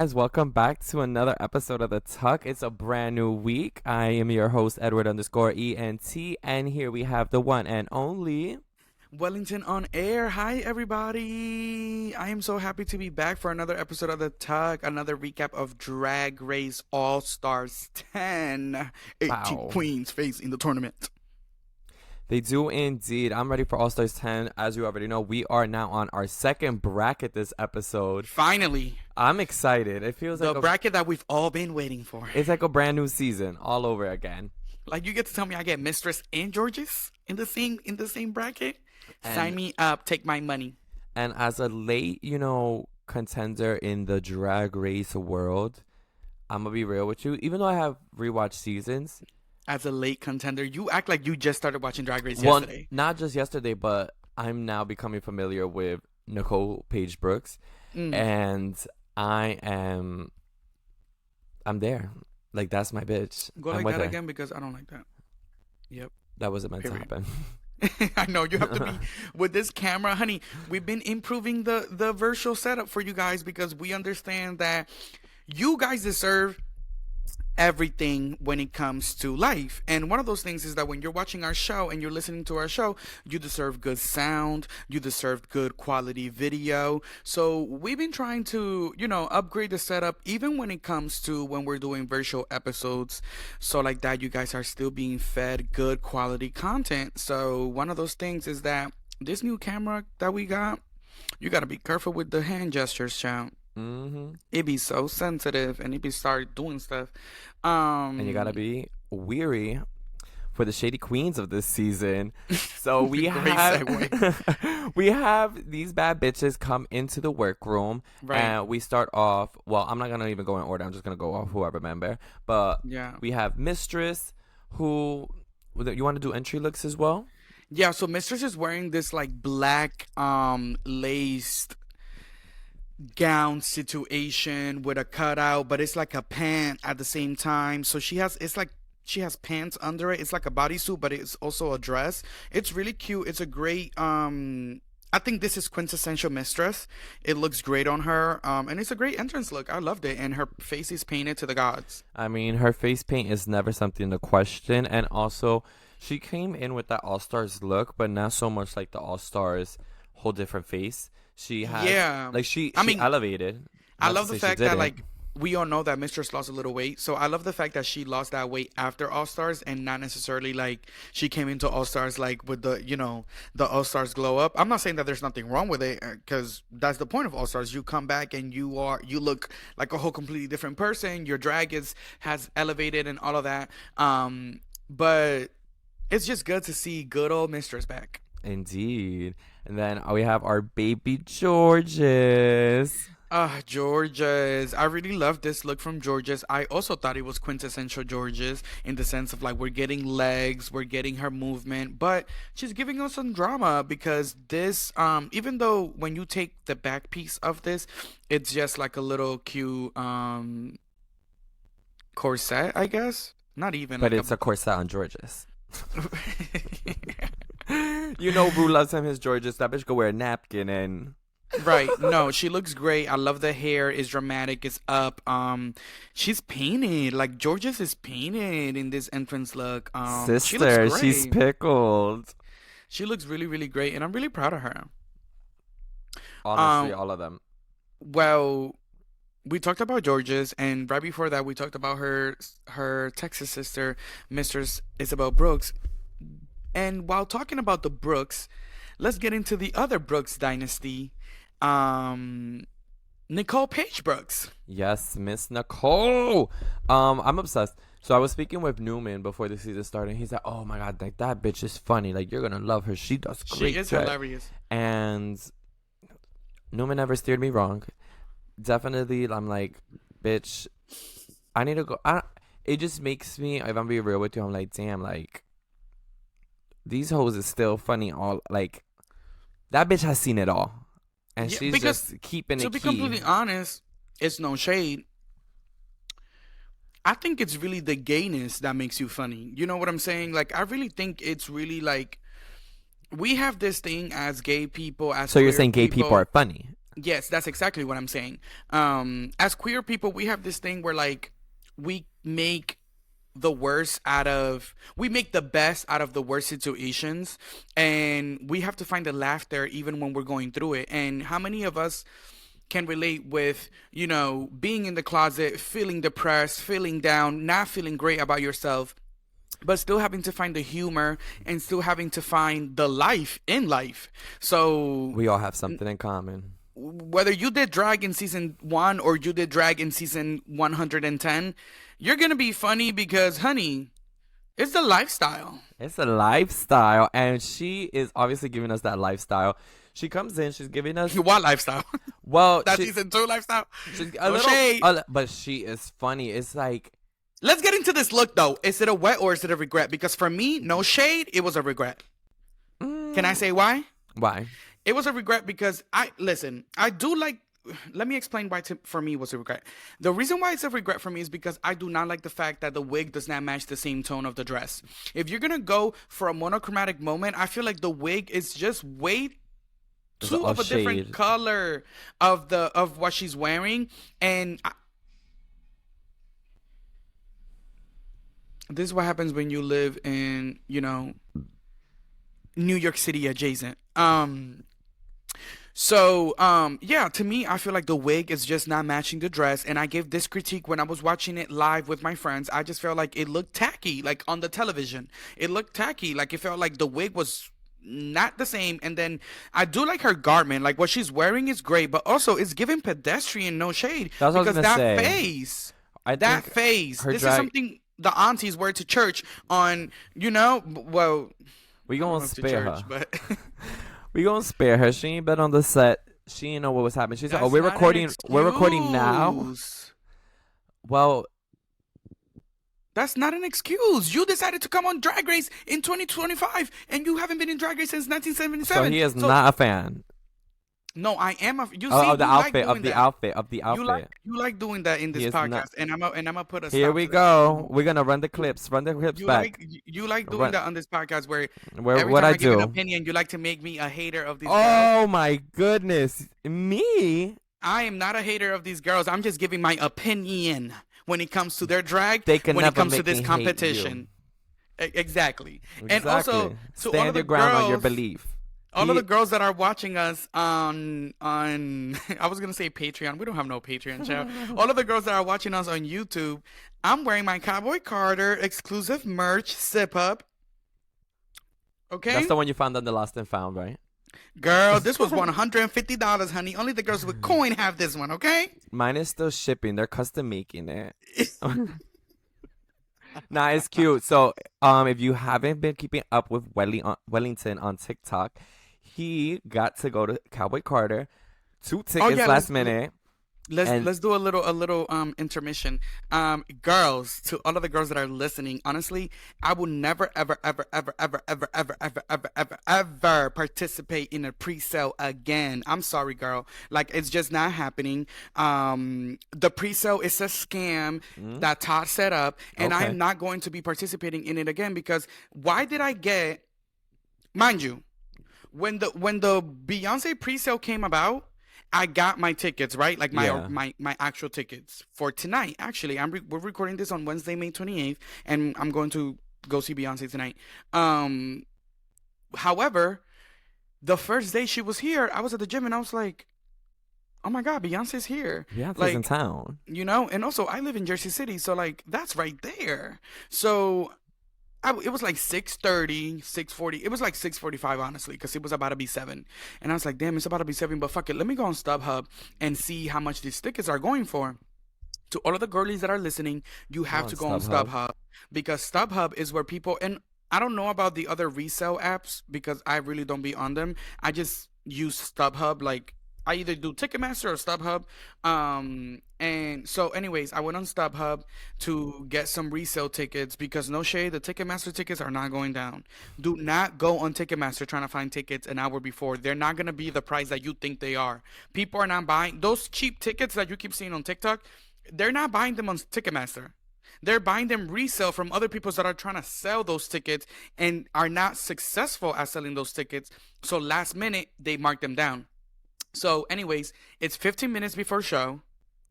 Guys, welcome back to another episode of The Tuck. It's a brand new week. I am your host, Edward underscore ENT, and here we have the one and only. Wellington on air. Hi, everybody. I am so happy to be back for another episode of The Tug, another recap of Drag Race All Stars 10. 18 Wow. queens face in the tournament. They do indeed. I'm ready for All Stars 10. As you already know, we are now on our second bracket this episode. Finally, I'm excited. It feels the like bracket that we've all been waiting for. it's like a brand new season all over again. Like, you get to tell me I get Mistress and Georges in the same bracket? Sign And me up. Take my money. and as a late, contender in the drag race world, I'm gonna be real with you. Even though I have rewatched seasons, As a late contender, you act like you just started watching Drag Race well, yesterday. not just yesterday, but I'm now becoming familiar with Nicole Page Brooks, Mm. and I'm there. Like that's my bitch. Go I'm like with that her. again because I don't like that. Yep. That wasn't meant to Period. happen. I know you have to be with this camera, honey. We've been improving the virtual setup for you guys because we understand that you guys deserve everything when it comes to life. And one of those things is that when you're watching our show and you're listening to our show, you deserve good sound, you deserve good quality video. So we've been trying to, upgrade the setup even when it comes to when we're doing virtual episodes. So like that, you guys are still being fed good quality content. So one of those things is that this new camera that we got, you got to be careful with the hand gestures, child. hmm It be so sensitive and it be start doing stuff. And you gotta be weary for the shady queens of this season. So we Great have segue. we have these bad bitches come into the workroom, Right. and we start off. Well, I'm not gonna even go in order. I'm just gonna go off who I remember. But Yeah. we have Mistress, who you want to do entry looks as well. Yeah, so Mistress is wearing this like black laced gown situation with a cutout, but it's like a pant at the same time. So she has pants under it. It's like a bodysuit, but it's also a dress. It's really cute. It's a great I think this is quintessential Mistress. It looks great on her. And it's a great entrance look. I loved it. And her face is painted to the gods. I mean, her face paint is never something to question, and also she came in with that All Stars look, but not so much like the All Stars whole different face. She has Yeah. like she I she mean, elevated. I Not to love the say she fact that didn't. like we all know that Mistress lost a little weight. So I love the fact that she lost that weight after All Stars and not necessarily like she came into All Stars like with the All Stars glow up. I'm not saying that there's nothing wrong with it because that's the point of All Stars. You come back and you look like a whole completely different person. Your drag has elevated and all of that. But it's just good to see good old Mistress back. Indeed. And then we have our baby Georges. Georges. I really love this look from Georges. I also thought it was quintessential Georges in the sense of like we're getting legs, we're getting her movement, but she's giving us some drama because this, even though when you take the back piece of this, it's just like a little cute corset, I guess. Not even But like it's a corset on Georges. You know Rue loves him his Georges. That bitch go wear a napkin and Right. No, she looks great. I love the hair. It's dramatic. It's up. She's painted. Like Georges is painted in this entrance look. She looks sister, she's great. pickled. She looks really, really great, and I'm really proud of her. Honestly, Um, all of them. well, we talked about Georges, and right before that, we talked about her Texas sister, Mistress Isabel Brooks. And while talking about the Brooks, let's get into the other Brooks dynasty. Um, Nicole Page Brooks. Yes, Miss Nicole. I'm obsessed. So I was speaking with Newman before the season started. He's like, "Oh my god, like that bitch is funny. Like you're gonna love her. She does She great is drag." hilarious. And Newman never steered me wrong. Definitely, I'm like, bitch, I need to go. It just makes me, if I'm being real with you, I'm like, damn, like these hoes is still funny. All like that bitch has seen it all, and Yeah, she's because just keeping to it be key. completely honest, it's no shade. I think it's really the gayness that makes you funny. You know what I'm saying? Like, I really think it's really like we have this thing as gay people, as So you're queer saying gay people people. are funny? Yes, that's exactly what I'm saying. As queer people, we have this thing where like we make we make the best out of the worst situations, and we have to find the laughter even when we're going through it. And how many of us can relate with, being in the closet, feeling depressed, feeling down, not feeling great about yourself, but still having to find the humor and still having to find the life in life. So We all have something in common. whether you did drag in season 1 or you did drag in season 110, you're going to be funny because, honey, it's the lifestyle. It's a lifestyle, and she is obviously giving us that lifestyle. She comes in, she's giving us What lifestyle? well, That she, season 2 lifestyle? she's No shade. but she is funny. It's like Let's get into this look, though. Is it a wet or is it a regret? Because for me, no shade, it was a regret. Can I say why? why? It was a regret because I do like. Let me explain why for me it was a regret. The reason why it's a regret for me is because I do not like the fact that the wig does not match the same tone of the dress. If you're gonna go for a monochromatic moment, I feel like the wig is just way too of a different shade. color of what she's wearing, and this is what happens when you live in New York City adjacent. Yeah, to me, I feel like the wig is just not matching the dress. And I gave this critique when I was watching it live with my friends. I just felt like it looked tacky, like on the television. It looked tacky, like it felt like the wig was not the same. And then I do like her garment, like what she's wearing is great, but also it's giving pedestrian, no shade. That's what I was Because gonna that say. face, I that think face, her this is drag. something the aunties wear to church on, well, We I don't gonna know if to spare church, her. but We gonna spare her. She ain't been on the set. She ain't know what was happening. She said, "Oh, that's we're not an recording. We're recording now." excuse. Well, That's not an excuse. You decided to come on Drag Race in 2025, and you haven't been in Drag Race since so 1977. he is not a fan No, I am. You see, of the you like outfit, doing of the that. outfit, of the You like outfit. you like doing that in He this is podcast, not. and I'm gonna put a Here stop we to that. go. We're gonna run the clips. Run the clips You back. like you like doing Run. that on this podcast, where Where every what time I I give an do? opinion, you like to make me a hater of these girls. Oh my goodness, me? I am not a hater of these girls. I'm just giving my opinion when it comes to their drag, They can when it never comes to make this me hate competition. Exactly. And also Exactly. to all Stand of your the ground on your girls, belief. all of He, the girls that are watching us on I was gonna say Patreon. We don't have no Patreon channel. All of the girls that are watching us on YouTube, I'm wearing my Cowboy Carter exclusive merch, Sip Up. Okay, that's the one you found on the Lost and Found, right? girl, this was $150, honey. Only the girls with coin have this one. Okay. Mine is still shipping. They're custom making it. Nah, it's cute. So, if you haven't been keeping up with Wellington on TikTok, he got to go to Cowboy Carter, 2 tickets yeah, last minute. And Let's do a little intermission. Girls, to all of the girls that are listening, honestly, I will never ever participate in a pre-sale again. I'm sorry, girl. Like, it's just not happening. The pre-sale is a scam that Todd set up, and I Okay. am not going to be participating in it again because why did I get, mind you, when the Beyonce pre-sale came about, I got my tickets, right? Like Yeah. my actual tickets for tonight. Actually, we're recording this on Wednesday, May 28th, and I'm going to go see Beyonce tonight. However, the first day she was here, I was at the gym and I was like, "Oh my God, Beyonce's here!" Beyonce's in Like, town. and also I live in Jersey City, so like that's right there. So it was like 6:30, 6:40. It was like 6:45, honestly, because it was about to be 7. And I was like, damn, it's about to be 7, but fuck it. Let me go on StubHub and see how much these tickets are going for. To all of the girlies that are listening, you have to go on StubHub because StubHub is where people, and I don't know about the other resale apps because I really don't be on them. I just use StubHub. Like, I either do Ticketmaster or StubHub. And so anyways, I went on StubHub to get some resale tickets because no shade, the Ticketmaster tickets are not going down. Do not go on Ticketmaster trying to find tickets an hour before. They're not going to be the price that you think they are. People are not buying those cheap tickets that you keep seeing on TikTok. They're not buying them on Ticketmaster. They're buying them resale from other people that are trying to sell those tickets and are not successful at selling those tickets. So last minute, they mark them down. So, anyways, it's 15 minutes before show.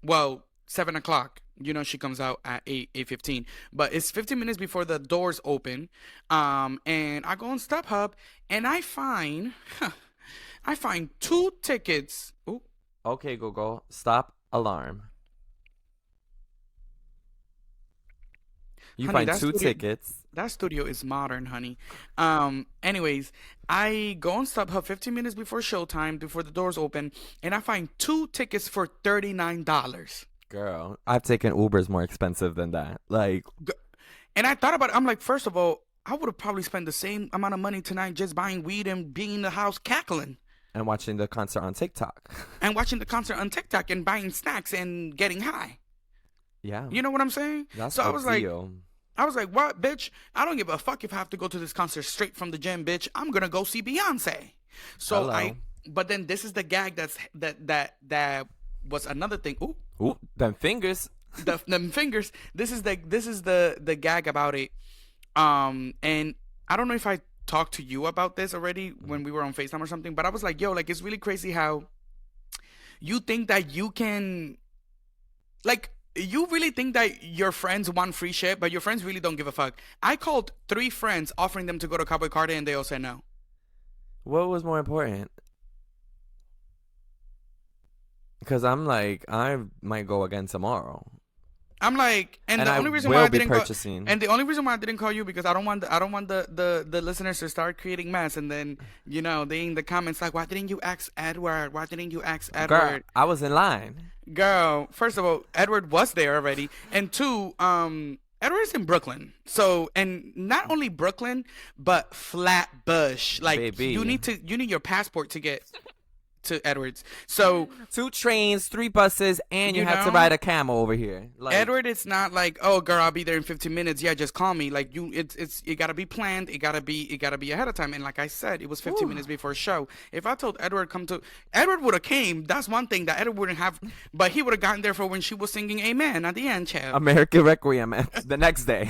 Well, 7 o'clock. You know, she comes out at 8:15. But it's 15 minutes before the doors open. And I go on StubHub and I find I find 2 tickets. Ooh, Okay, Google, stop alarm. You honey, find two studio tickets. that studio is modern, honey. Anyways, I go on StubHub 15 minutes before showtime, before the doors open, and I find 2 tickets for $39. Girl, I've taken Ubers more expensive than that. Like, And I thought about it. I'm like, first of all, I would have probably spent the same amount of money tonight just buying weed and being in the house cackling and watching the concert on TikTok. and watching the concert on TikTok and buying snacks and getting high. Yeah, You know what I'm saying? that's So the deal. I was like, what, bitch? I don't give a fuck if I have to go to this concert straight from the gym, bitch. I'm gonna go see Beyonce. So Hello. but then this is the gag that was another thing. Ooh, Ooh, them fingers. them fingers. This is the gag about it. And I don't know if I talked to you about this already when we were on FaceTime or something, but I was like, yo, like it's really crazy how you think that you can, like, you really think that your friends want free shit, but your friends really don't give a fuck. I called 3 friends offering them to go to Cowboy Carter and they all said no. What was more important? Because I'm like, I might go again tomorrow, I'm like, and the I only reason why will I be didn't call, purchasing. and the only reason why I didn't call you because I don't want the listeners to start creating mess and then they in the comments like, why didn't you ask Edward? Why didn't you ask Girl, Edward? I was in line. Girl, first of all, Edward was there already, and 2, Edward's in Brooklyn. So, and not only Brooklyn, but Flatbush. Like Baby. you need your passport to get to Edwards. So 2 trains, 3 buses, and you You have to know? ride a camel over here. Like, Edward, it's not like, oh girl, I'll be there in 15 minutes. Yeah, just call me. Like it gotta be planned. It gotta be ahead of time. And like I said, it was 15 minutes before show. If I told Edward Edward would have came. That's one thing that Edward wouldn't have, but he would have gotten there for when she was singing Amen at the end, child. American Requiem the next day.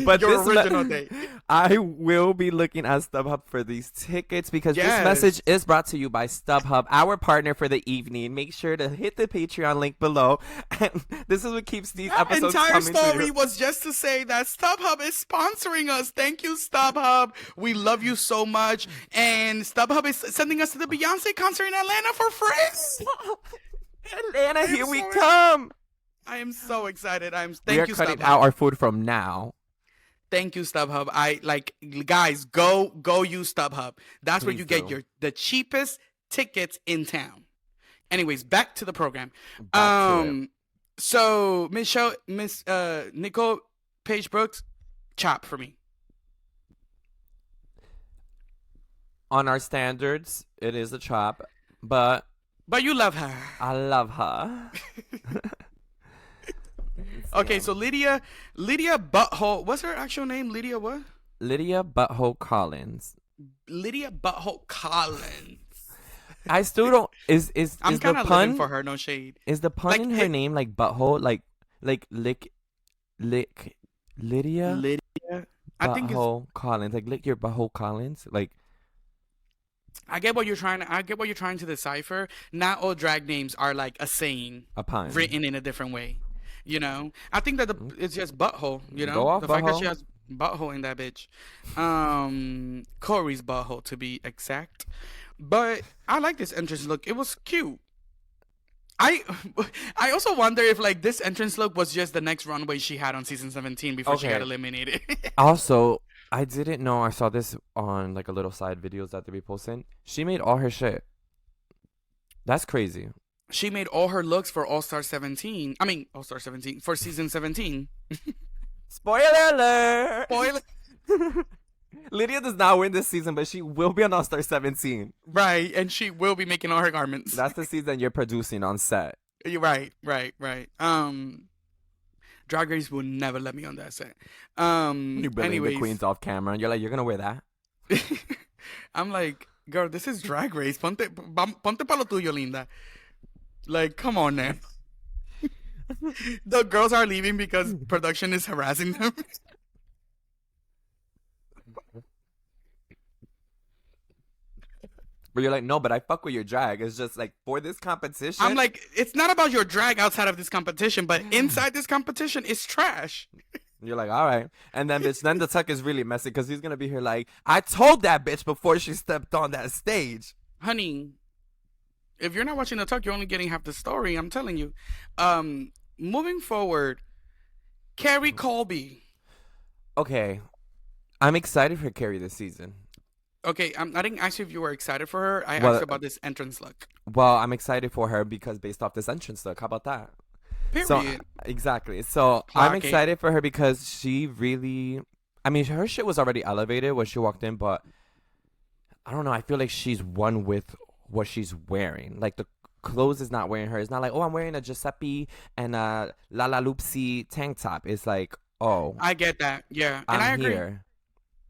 But Your this original date. I will be looking at StubHub for these tickets because Yes. this message is brought to you by StubHub, our partner for the evening. Make sure to hit the Patreon link below. And this is what keeps these episodes Entire coming to story you. was just to say that StubHub is sponsoring us. Thank you, StubHub. We love you so much. And StubHub is sending us to the Beyonce concert in Atlanta for free. Atlanta, here we sorry. come. I am so excited. We Thank are you, cutting StubHub. out our food from now. Thank you, StubHub. Guys, go use StubHub. That's where Please you get do. the cheapest tickets in town. Anyways, back to the program. Back to it. So Miss Nicole Paige Brooks, chop for me. On our standards, it is a chop, but But you love her. I love her. Okay, so Lydia Butthole. What's her actual name? Lydia what? Lydia Butthole Collins. Lydia Butthole Collins. I still don't. Is I'm the kind of pun living for her. No shade. Is the pun Like, in her it- name like butthole, like lick Lydia Lydia. I think it's, Butthole Collins, like lick your butthole Collins, like I get what you're trying to decipher. Not all drag names are like a saying a pun. written in a different way. I think that it's just butthole. Go off, the fact that she butthole. has butthole in that bitch. Corey's butthole to be exact. But I like this entrance look. It was cute. I also wonder if like this entrance look was just the next runway she had on season 17 before she got Okay. eliminated. Also, I didn't know. I saw this on like a little side videos that they be posting. She made all her shit. That's crazy. She made all her looks for All-Star 17. I mean, All-Star 17 for season 17. Spoiler alert! Spoiler. Lydia does not win this season, but she will be on All Star 17. Right, and she will be making all her garments. That's the season you're producing on set. You're right. Drag Race will never let me on that set. You're bringing Anyways, the queens off camera, and you're like, you're gonna wear that. I'm like, girl, this is Drag Race. Ponte pa lo tuyo, linda. Like, come on now. The girls are leaving because production is harassing them. But you're like, no, but I fuck with your drag. It's just like for this competition. I'm like, it's not about your drag outside of this competition, but inside this competition, it's trash. You're like, all right. And then, bitch, then the tuck is really messy because he's going to be here like, I told that bitch before she stepped on that stage. Honey, if you're not watching the talk, you're only getting half the story. I'm telling you. Moving forward, Carrie Colby. Okay. I'm excited for Carrie this season. Okay, I didn't ask you if you were excited for her. I Well, asked about this entrance look. Well, I'm excited for her because based off this entrance look. How about that? Period. So, exactly. So, I'm excited for her because she really, I mean, her shit was already elevated when she walked in, but I don't know. I feel like she's one with what she's wearing. Like, the clothes is not wearing her. It's not like, oh, I'm wearing a Giuseppe and a Lala Loopsy tank top. It's like, oh, I get that. Yeah, and I'm I agree. here.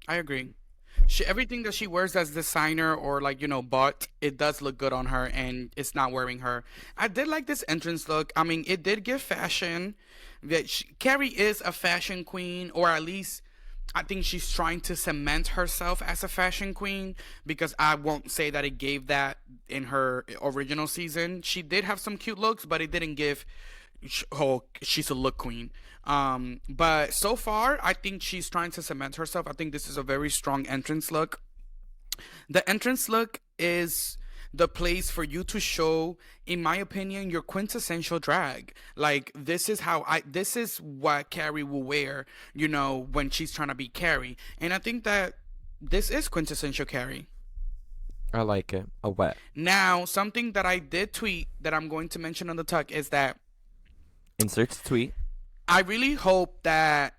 I agree. Everything that she wears as designer or like bought, it does look good on her, and it's not wearing her. I did like this entrance look. I mean, it did give fashion. Carrie is a fashion queen, or at least I think she's trying to cement herself as a fashion queen, because I won't say that it gave that in her original season. She did have some cute looks, but it didn't give, oh, she's a look queen. But so far, I think she's trying to cement herself. I think this is a very strong entrance look. The entrance look is the place for you to show, in my opinion, your quintessential drag. Like, this is what Carrie will wear, when she's trying to be Carrie. And I think that this is quintessential Carrie. I like it. A wet. Now, something that I did tweet that I'm going to mention on the tuck is that Insert tweet. I really hope that,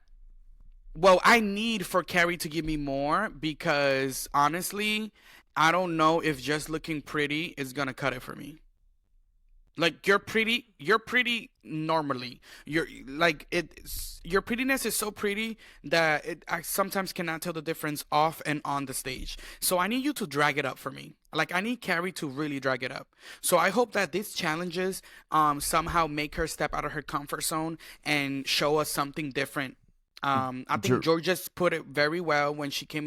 well, I need for Carrie to give me more, because honestly, I don't know if just looking pretty is gonna cut it for me. Like, you're pretty normally. Your prettiness is so pretty that I sometimes cannot tell the difference off and on the stage. So I need you to drag it up for me. Like, I need Carrie to really drag it up. So I hope that these challenges somehow make her step out of her comfort zone and show us something different. I think Georges put it very well when she came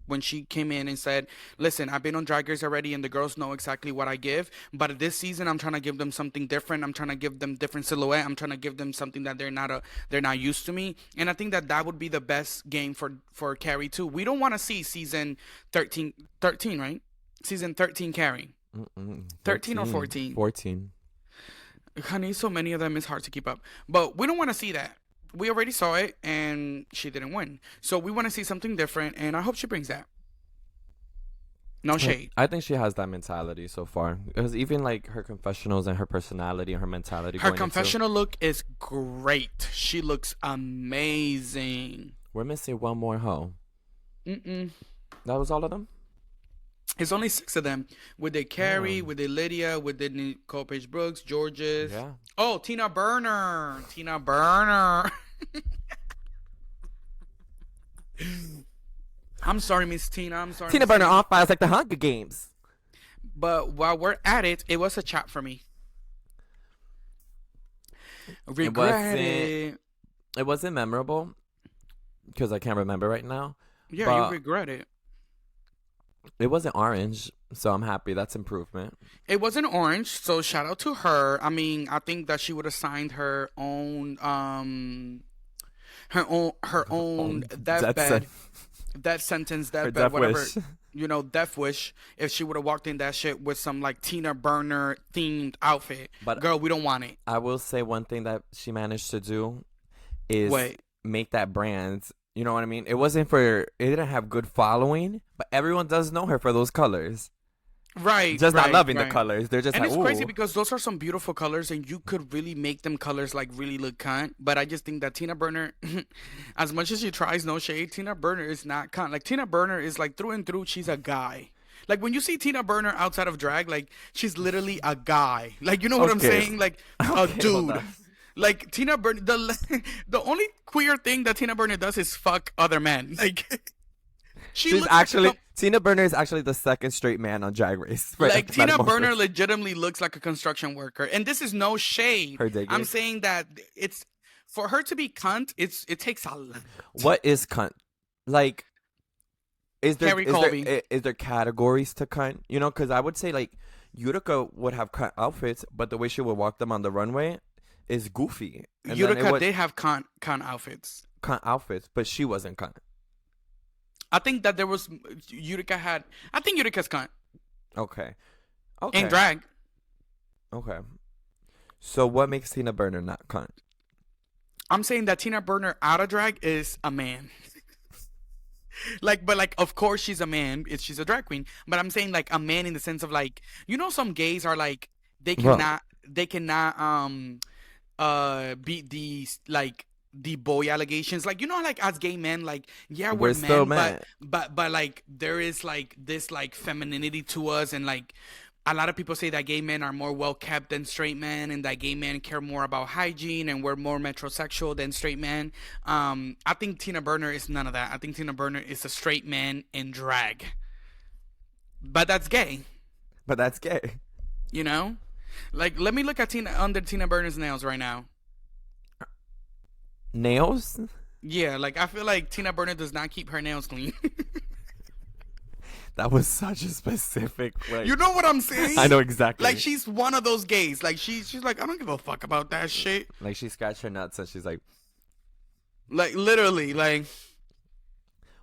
when she came in and said, "Listen, I've been on Drag Race already, and the girls know exactly what I give. But this season, I'm trying to give them something different. I'm trying to give them different silhouette. I'm trying to give them something that they're not used to me. And I think that would be the best game for Carrie too. We don't want to see season 13, right? Season 13 Carrie. 13 or 14? 14. Honey, so many of them, it's hard to keep up. But we don't want to see that. We already saw it, and she didn't win. So we want to see something different, and I hope she brings that. No shade. I think she has that mentality so far. Because even like her confessionals and her personality and her mentality. Her confessional look is great. She looks amazing. We're missing one more hoe. That was all of them? It's only 6 of them. With the Carrie, with the Lydia, with the Nicole Page Brooks, Georges. Yeah. Oh, Tina Burner. Tina Burner. I'm sorry, Miss Tina. I'm sorry. Tina Burner on fire like the Hunger Games. But while we're at it, it was a chat for me. Regret it. It wasn't memorable because I can't remember right now. Yeah, you regret it. It wasn't orange, so I'm happy. That's improvement. It wasn't orange, so shout out to her. I mean, I think that she would have signed her own deathbed, death sentence, deathbed, whatever. Wish. Death wish. If she would have walked in that shit with some like Tina Burner themed outfit, but girl, we don't want it. I will say one thing that she managed to do is make that brand. You know what I mean? It didn't have good following, but everyone does know her for those colors. Right. Just not loving the colors. They're just and like, it's crazy because those are some beautiful colors, and you could really make them colors like really look cunt. But I just think that Tina Burner, as much as she tries, no shade, Tina Burner is not cunt. Like, Tina Burner is like through and through, she's a guy. Like, when you see Tina Burner outside of drag, like, she's literally a guy. Like, you know what I'm saying? Like, a dude. Like, Tina Burner, the only queer thing that Tina Burner does is fuck other men. Like, Tina Burner is actually the second straight man on Drag Race. Like, Tina Burner legitimately looks like a construction worker. And this is no shade. I'm saying that it's, for her to be cunt, it takes a lot. What is cunt? Like, Is there Carrie Colby. is there categories to cunt? You know, because I would say like Utica would have cunt outfits, but the way she would walk them on the runway is goofy. And then it Utica would did have con outfits. cunt outfits, but she wasn't cunt. I think that there was Utica had. I think Utica's cunt Okay. Okay. in drag. Okay. So what makes Tina Burner not cunt? I'm saying that Tina Burner out of drag is a man. Like, but like, of course she's a man. She's a drag queen. But I'm saying like a man in the sense of like, you know, some gays are like they Well- cannot beat these like the boy allegations. Like, you know, like as gay men, like yeah, We're we're still men, men. but like there is like this like femininity to us, and like a lot of people say that gay men are more well kept than straight men, and that gay men care more about hygiene, and we're more metrosexual than straight men. I think Tina Burner is none of that. I think Tina Burner is a straight man in drag, but that's gay. But that's gay. You know, like let me look at under Tina Burner's nails right now. Nails? Yeah, like I feel like Tina Burner does not keep her nails clean. That was such a specific way. You know what I'm saying? I know exactly. Like she's one of those gays. Like she's like, I don't give a fuck about that shit. Like she scratched her nuts and she's like, Like literally, like.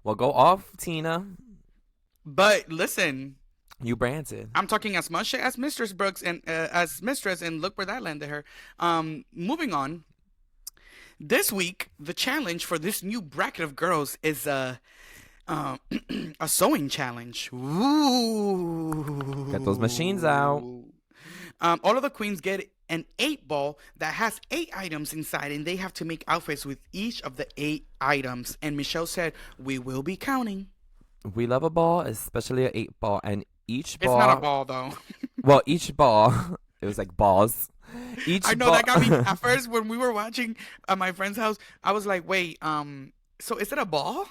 well, go off, Tina. But listen, You Branson. I'm talking as much shit as Mistress Brooks and as Mistress, and look where that landed her. Moving on. This week, the challenge for this new bracket of girls is a sewing challenge. Ooh. Get those machines out. All of the queens get an 8-ball that has 8 items inside, and they have to make outfits with each of the 8 items. And Michelle said, "We will be counting." We love a ball, especially an 8-ball, and each ball. It's not a ball though. Well, each ball. It was like balls. Each I know ball. that got me at first when we were watching at my friend's house. I was like, "Wait, so is it a ball?"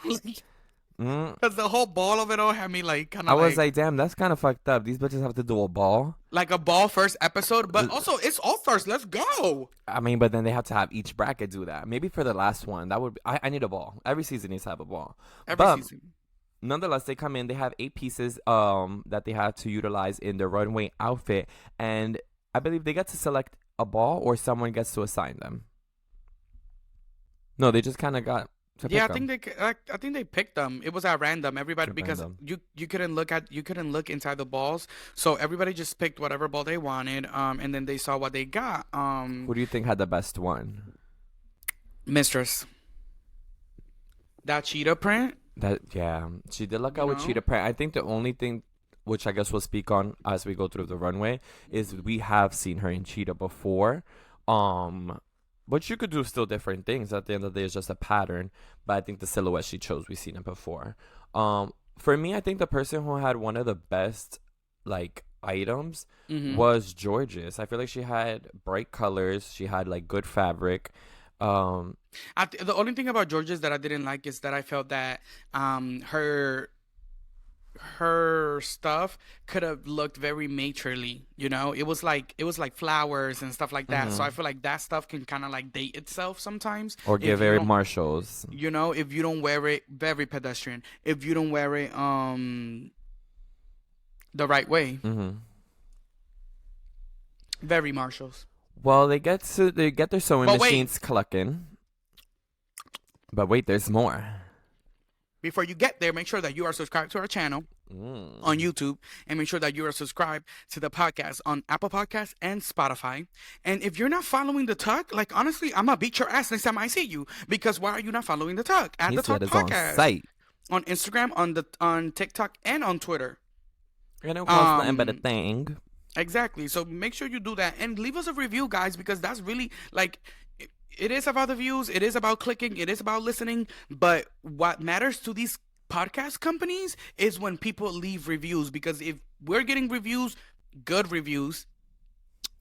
Because the whole ball of it all had me like kind I of. was like, damn, that's kind of fucked up. These bitches have to do a ball. like a ball first episode, but also it's all first. Let's go. I mean, but then they have to have each bracket do that. Maybe for the last one, that would be, I need a ball. Every season needs to have a ball. Every But season. nonetheless, they come in. They have 8 pieces that they have to utilize in their runway outfit, and I believe they get to select a ball, or someone gets to assign them. No, they just kind of got. To Yeah, pick I think they picked them. It was at random. Everybody, At because random. you couldn't look inside the balls, so everybody just picked whatever ball they wanted. And then they saw what they got. Who do you think had the best one? Mistress. That cheetah print. That yeah, she did luck out with know? cheetah print. I think the only thing, which I guess we'll speak on as we go through the runway, is we have seen her in cheetah before. But you could do still different things. At the end of the day, it's just a pattern. But I think the silhouette she chose, we've seen it before. For me, I think the person who had one of the best like items was Georges. I feel like she had bright colors. She had like good fabric. The only thing about Georges that I didn't like is that I felt that her stuff could have looked very matronly. You know, it was like flowers and stuff like that. So I feel like that stuff can kind of like date itself sometimes, Or if give you very don't- Marshalls. You know, if you don't wear it, very pedestrian. If you don't wear it the right way, hmm very Marshalls. Well, they get their sewing But wait. machines clucking. But wait, there's more. Before you get there, make sure that you are subscribed to our channel on YouTube, and make sure that you are subscribed to the podcast on Apple Podcasts and Spotify. And if you're not following the Tuck, like honestly, I'm gonna beat your ass next time I see you, because why are you not following the Tuck at He the Tuck said it's on Podcast site. on Instagram, on TikTok, and on Twitter? It don't cost nothing but a thing. Exactly. So make sure you do that and leave us a review, guys, because that's really like it is about the views, it is about clicking, it is about listening. But what matters to these podcast companies is when people leave reviews, because if we're getting reviews, good reviews,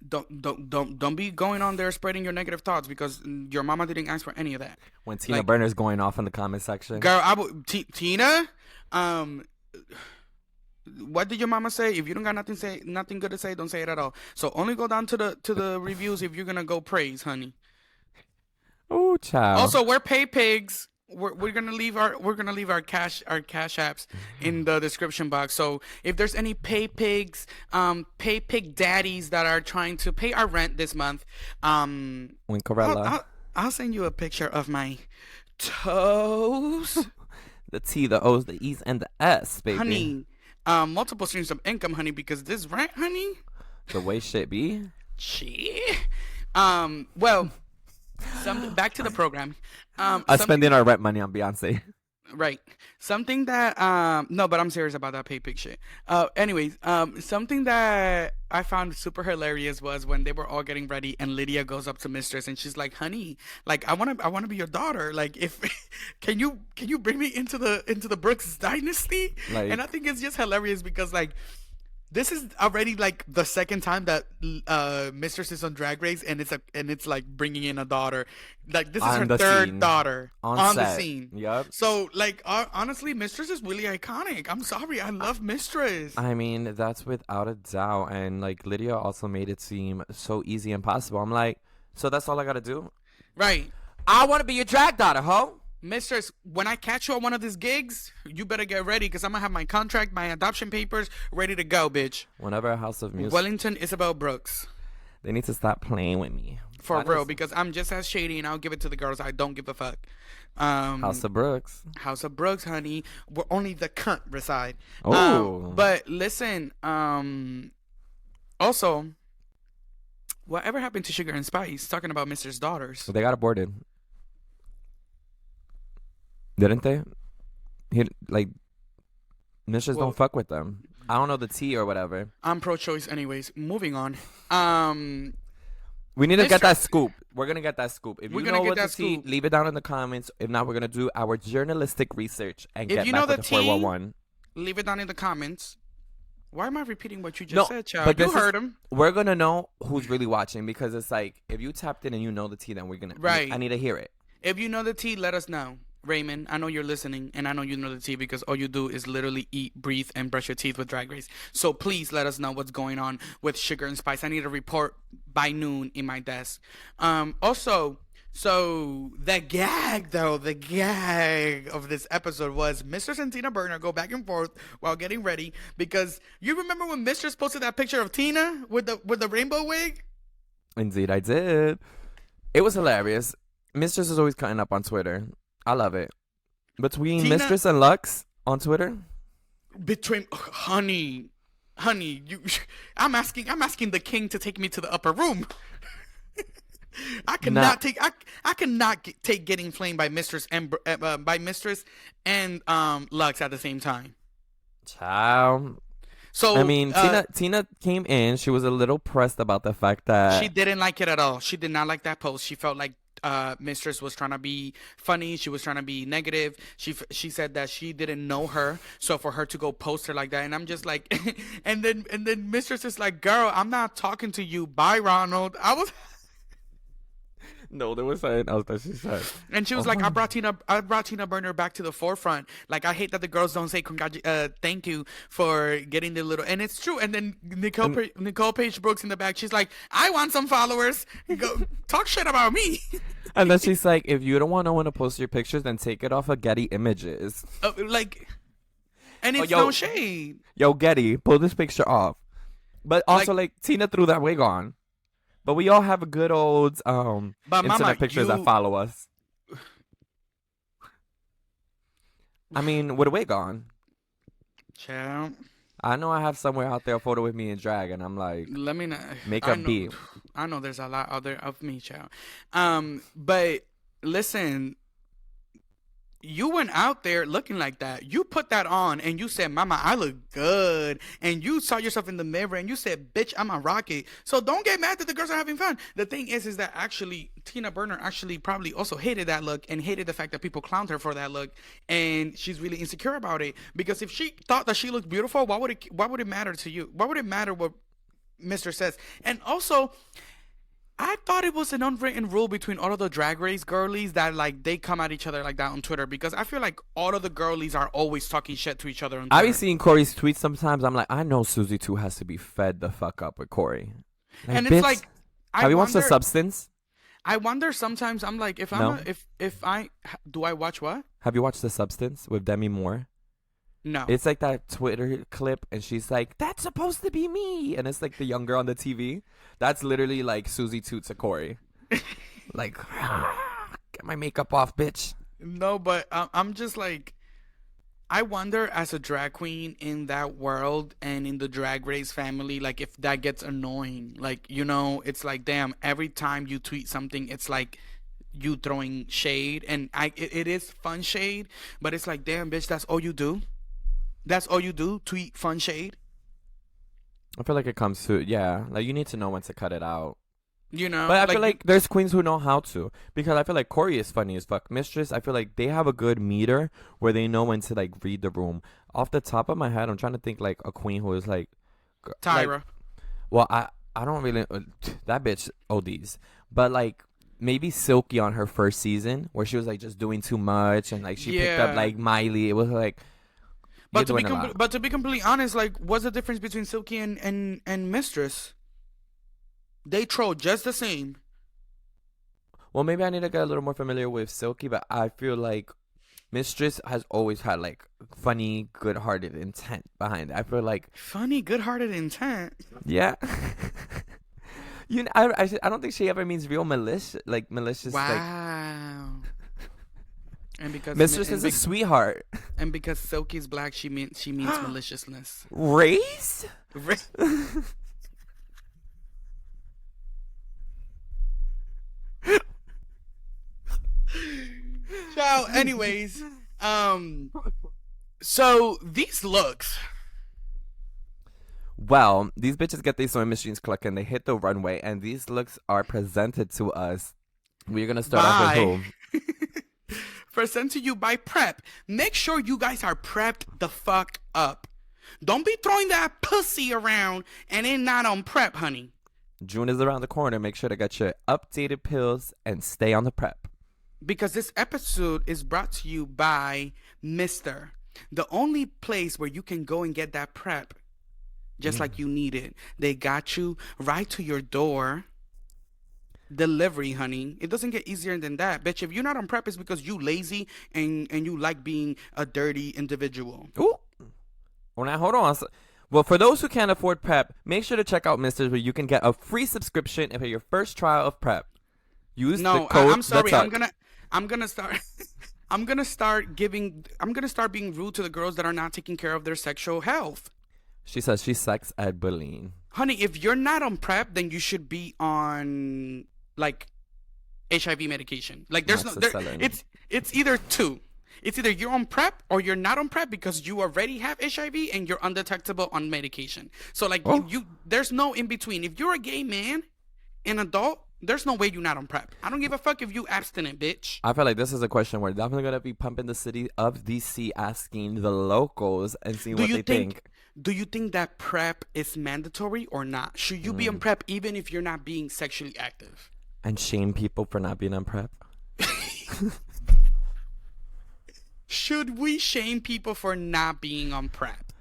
don't be going on there spreading your negative thoughts, because your mama didn't ask for any of that. When Tina like- Burner's going off in the comment section. Girl, Tina, what did your mama say? If you don't got nothing good to say, don't say it at all. So only go down to the reviews if you're gonna go praise, honey. Oh, child. Also, we're pay pigs. we're gonna leave our cash apps in the description box. So if there's any pay pig daddies that are trying to pay our rent this month, Winkarella. I'll send you a picture of my toes, The T, the O's, the E's, and the S, baby. honey. Multiple streams of income, honey, because this rent, honey. The way shit be. Shit. Well, back to the program. Us spending our rent money on Beyonce. Right. Something that no, but I'm serious about that pay pig shit. Anyways, something that I found super hilarious was when they were all getting ready and Lydia goes up to Mistress and she's like, "Honey, like I want to be your daughter. Like if can you bring me into the Brooks dynasty?" Like- and I think it's just hilarious because like this is already like the second time that Mistress is on Drag Race, and it's like bringing in a daughter. Like this is On her the third scene. daughter On the set. scene. Yup. So like honestly, Mistress is really iconic. I'm sorry, I love Mistress. I mean, that's without a doubt. And like Lydia also made it seem so easy and possible. I'm like, so that's all I gotta do? Right, I want to be your drag daughter, ho. Mistress. When I catch you on one of these gigs, you better get ready because I'm gonna have my contract, my adoption papers ready to go, bitch. Whenever a House of Music, Wellington Isabel Brooks. they need to stop playing with me. For That real, is because I'm just as shady and I'll give it to the girls. I don't give a fuck. House of Brooks. House of Brooks, honey, where only the cunt reside. Oh. But listen, also, whatever happened to Sugar and Spice? Talking about Mr.'s daughters. They got aborted. Didn't they? Like, Mistress Well- don't fuck with them. I don't know the T or whatever. I'm pro-choice, anyways. Moving on. We need to get Mr. that scoop. We're gonna get that scoop. If We're you gonna know get what that the T, scoop. leave it down in the comments. If not, we're gonna do our journalistic research and If get you back know with the the T, 411. Leave it down in the comments. Why am I repeating what you just No, said, child? but You this is- heard him. We're gonna know who's really watching because it's like if you tapped in and you know the T, then we're gonna. Right. I need to hear it. If you know the T, let us know. Raymond, I know you're listening, and I know you know the T because all you do is literally eat, breathe, and brush your teeth with Drag Race. So please let us know what's going on with Sugar and Spice. I need a report by noon in my desk. Also, so the gag of this episode was Mistress and Tina Burner go back and forth while getting ready because you remember when Mistress posted that picture of Tina with the rainbow wig? Indeed, I did. It was hilarious. Mistress is always cutting up on Twitter. I love it. Between Tina- Mistress and Lux on Twitter, Between honey, you, I'm asking the king to take me to the upper room. I cannot take getting flamed by Mistress and Lux at the same time. child. So I mean, Tina came in. She was a little pressed about the fact that she didn't like it at all. She did not like that post. She felt like Mistress was trying to be funny. She was trying to be negative. She said that she didn't know her, so for her to go post her like that, and I'm just like, and then Mistress is like, "Girl, I'm not talking to you. Bye, Ronald." no, there was something else that she said. And she was like, I brought Tina Burner back to the forefront. Like, I hate that the girls don't say thank you for getting the little. And it's true. And then Nicole Page Brooks in the back, she's like, I want some followers. Go talk shit about me. And then she's like, if you don't want no one to post your pictures, then take it off of Getty Images. And it's yo. no shade. Yo, Getty, pull this picture off. But also, like Tina threw that wig on. But we all have a good old But internet mama, pictures that follow us. I mean, with a wig on. Child, I know I have somewhere out there a photo with me in drag, and I'm like, let me know. Makeup B. I know there's a lot out there of me, child. But listen, you went out there looking like that. You put that on and you said, Mama, I look good. And you saw yourself in the mirror and you said, bitch, I'm a rocket. So don't get mad that the girls are having fun. The thing is that actually Tina Burner actually probably also hated that look and hated the fact that people clowned her for that look. And she's really insecure about it. Because if she thought that she looked beautiful, why would it matter to you? Why would it matter what Mr. says? And also, I thought it was an unwritten rule between all of the Drag Race girlies that like they come at each other like that on Twitter because I feel like all of the girlies are always talking shit to each other on Twitter. I be seeing Corey's tweets sometimes. I'm like, I know Susie too has to be fed the fuck up with Corey. And bitch, it's like, have you watched The Substance? I wonder sometimes. I'm like, if I'm No? a, if I do I watch what? Have you watched The Substance with Demi Moore? No. It's like that Twitter clip, and she's like, "That's supposed to be me," and it's like the young girl on the TV. That's literally like Susie Toots to Corey. Like, get my makeup off, bitch. No, but I'm just like, I wonder as a drag queen in that world and in the Drag Race family, like if that gets annoying. Like, it's like, damn, every time you tweet something, it's like you throwing shade, and it is fun shade, but it's like, damn, bitch, that's all you do. That's all you do, tweet fun shade. I feel like it comes to, yeah, like you need to know when to cut it out. But I feel Like like there's queens who know how to, because I feel like Corey is funny as fuck. Mistress, I feel like they have a good meter where they know when to like read the room. Off the top of my head, I'm trying to think like a queen who is like Tyra. Like, well, I don't really that bitch ODs, but like maybe Silky on her first season where she was like just doing too much and like she picked up Yeah. like Miley. It was like you're But to be doing a lot. but to be completely honest, like, what's the difference between Silky and Mistress? They troll just the same. Well, maybe I need to get a little more familiar with Silky, but I feel like Mistress has always had like funny, good-hearted intent behind it. I feel like Funny, good-hearted intent. yeah. I don't think she ever means real malicious, like malicious. Like Wow. And because Mistress is a sweetheart. and because Silky's black, she means maliciousness. Race? So, anyways, so these looks. Well, these bitches get their sewing machines clicking. They hit the runway, and these looks are presented to us. We're gonna start off with who? Present to you by Prep. Make sure you guys are prepped the fuck up. Don't be throwing that pussy around and then not on prep, honey. June is around the corner. Make sure to get your updated pills and stay on the prep. Because this episode is brought to you by Mister, the only place where you can go and get that prep just like you need it. They got you right to your door. Delivery, honey. It doesn't get easier than that. Bitch, if you're not on prep, it's because you lazy and you like being a dirty individual. Ooh. Well, now hold on. Well, for those who can't afford prep, make sure to check out Mister's, where you can get a free subscription for your first trial of prep. Use the code. I'm sorry. I'm gonna start. I'm gonna start being rude to the girls that are not taking care of their sexual health. She says she's sex ed bullying. Honey, if you're not on prep, then you should be on like HIV medication. Like there's it's either two. It's either you're on prep or you're not on prep because you already have HIV and you're undetectable on medication. So like you there's no in between. If you're a gay man, an adult, there's no way you're not on prep. I don't give a fuck if you abstinent, bitch. I feel like this is a question we're definitely gonna be pumping the city of DC, asking the locals and see what they think. Do you think that prep is mandatory or not? Should you be on prep even if you're not being sexually active? And shame people for not being on prep? Should we shame people for not being on prep?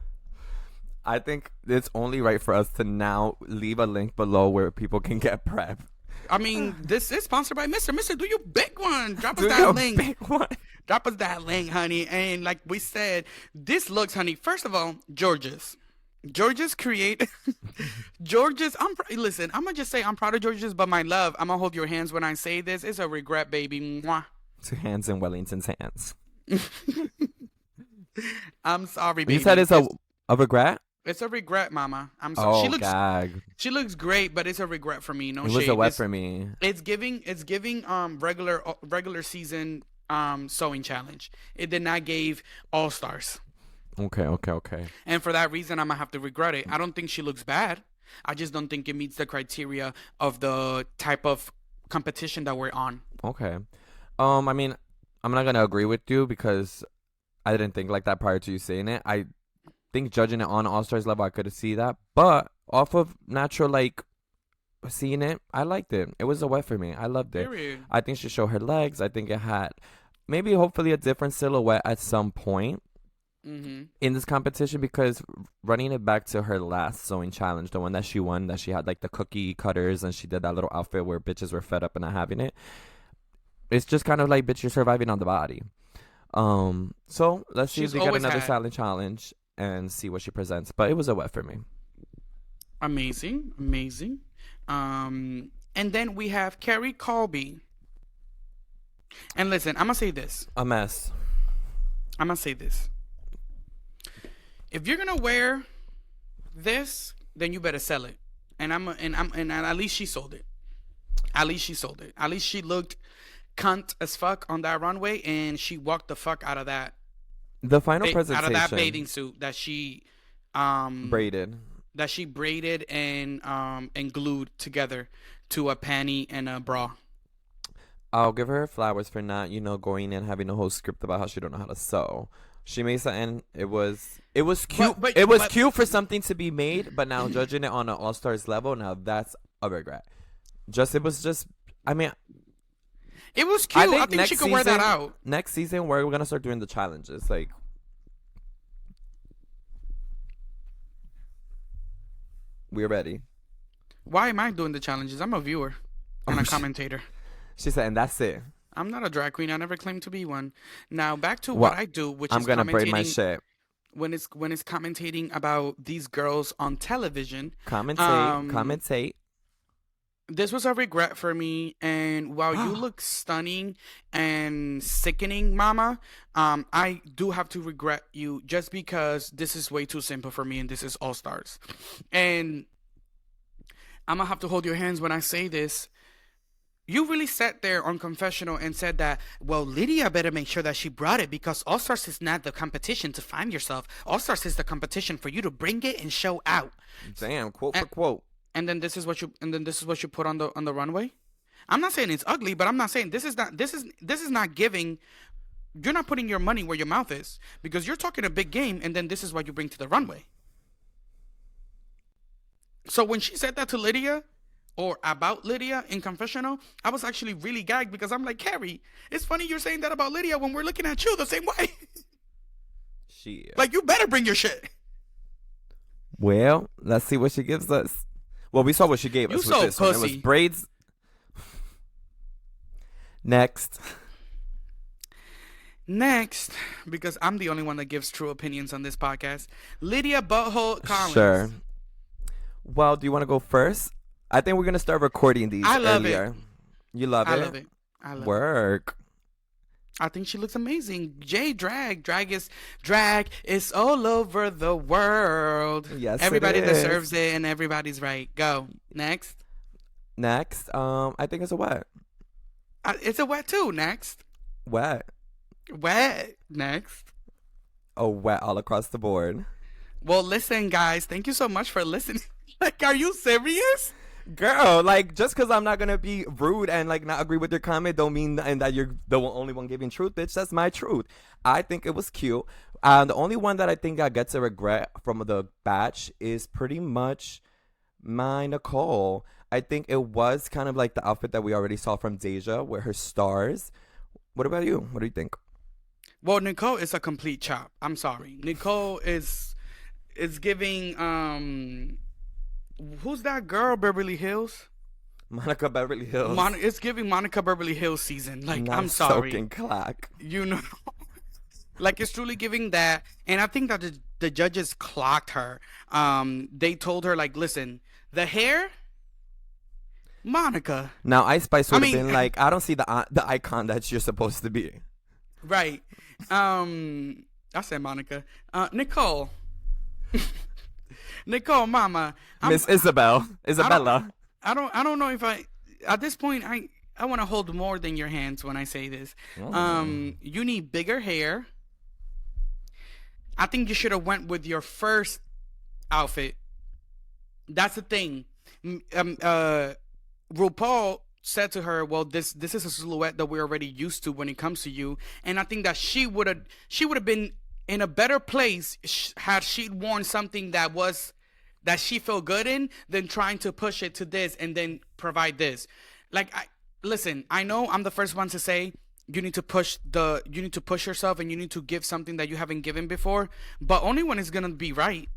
I think it's only right for us to now leave a link below where people can get prep. I mean, this is sponsored by Mister. Mister, do your big one. Drop us that link. Big one. Drop us that link, honey. And like we said, this looks, honey. First of all, George's create. Listen, I'm gonna just say I'm proud of George's, but my love, I'm gonna hold your hands when I say this. It's a regret, baby. Mwah. Two hands in Wellington's hands. I'm sorry, baby. You said it's a regret? It's a regret, mama. I'm sorry. Gag. She looks great, but it's a regret for me. No shade. It was a wet for me. It's giving regular season sewing challenge. It did not give All Stars. Okay. And for that reason, I'm gonna have to regret it. I don't think she looks bad. I just don't think it meets the criteria of the type of competition that we're on. Okay. I mean, I'm not gonna agree with you because I didn't think like that prior to you saying it. I think judging it on All Stars level, I could see that, but off of natural, like seeing it, I liked it. It was a wet for me. I loved it. Period. I think she showed her legs. I think it had maybe hopefully a different silhouette at some point. in this competition, because running it back to her last sewing challenge, the one that she won, that she had like the cookie cutters and she did that little outfit where bitches were fed up and not having it. It's just kind of like, bitch, you're surviving on the body. So let's see if we get another silent challenge and see what she presents. But it was a wet for me. Amazing. And then we have Carrie Colby. And listen, I'm gonna say this. A mess. I'm gonna say this. If you're gonna wear this, then you better sell it. And at least she sold it. At least she looked cunt as fuck on that runway, and she walked the fuck out of that. The final presentation, out of that bathing suit that she braided. That she braided and glued together to a panty and a bra. I'll give her flowers for not, going in having a whole script about how she don't know how to sew. She made something. It was cute. It was cute for something to be made, but now judging it on an All Stars level, now that's a regret. It was cute. I think she could wear that out. Next season, we're gonna start doing the challenges. Like, we're ready. Why am I doing the challenges? I'm a viewer and a commentator. She said, and that's it. I'm not a drag queen. I never claimed to be one. Now back to what I do, which I'm is gonna braid my shit. When it's commentating about these girls on television. Commentate. This was a regret for me, and while you look stunning and sickening, Mama, I do have to regret you just because this is way too simple for me, and this is All Stars. And I'm gonna have to hold your hands when I say this. You really sat there on confessional and said that, well, Lydia better make sure that she brought it because All Stars is not the competition to find yourself. All Stars is the competition for you to bring it and show out. Damn, quote for quote. And then this is what you put on the runway. I'm not saying it's ugly, but I'm not saying this is not giving. You're not putting your money where your mouth is because you're talking a big game, and then this is what you bring to the runway. So when she said that to Lydia, or about Lydia in confessional, I was actually really gagged because I'm like, Carrie, it's funny you're saying that about Lydia when we're looking at you the same way. Like, you better bring your shit. Well, let's see what she gives us. Well, we saw what she gave us with this one. It was braids. Next, because I'm the only one that gives true opinions on this podcast, Lydia Butthole Collins. Sure. Well, do you want to go first? I think we're going to start recording these earlier. You love it? I love it. Work. I think she looks amazing. Drag is all over the world. Yes, everybody deserves it, and everybody's right. Go next. I think it's a wet. It's a wet too. Next. Wet. Next. Oh, wet all across the board. Well, listen, guys. Thank you so much for listening. Like, are you serious? Girl, like, just because I'm not going to be rude and, like, not agree with your comment don't mean that you're the only one giving truth, bitch. That's my truth. I think it was cute. The only one that I think I get to regret from the batch is pretty much my Nicole. I think it was kind of like the outfit that we already saw from Deja with her stars. What about you? What do you think? Well, Nicole is a complete chop. I'm sorry. Nicole is giving... Who's that girl? Beverly Hills? Monica Beverly Hills. It's giving Monica Beverly Hills season. Like, not I'm sorry. Soaking clack. Like, it's truly giving that. And I think that the judges clocked her. They told her, like, listen, the hair, Monica. Now, Ice Spice would have been like, I don't see the icon that you're supposed to be. Right. I said Monica. Nicole. Nicole, Mama, Miss Isabella. I don't know if at this point I want to hold more than your hands when I say this. You need bigger hair. I think you should have went with your first outfit. That's the thing. RuPaul said to her, "Well, this is a silhouette that we're already used to when it comes to you," and I think that she would have been in a better place had she worn something that she felt good in than trying to push it to this and then provide this. Like, listen, I know I'm the first one to say you need to push yourself, and you need to give something that you haven't given before, but only when it's gonna be right.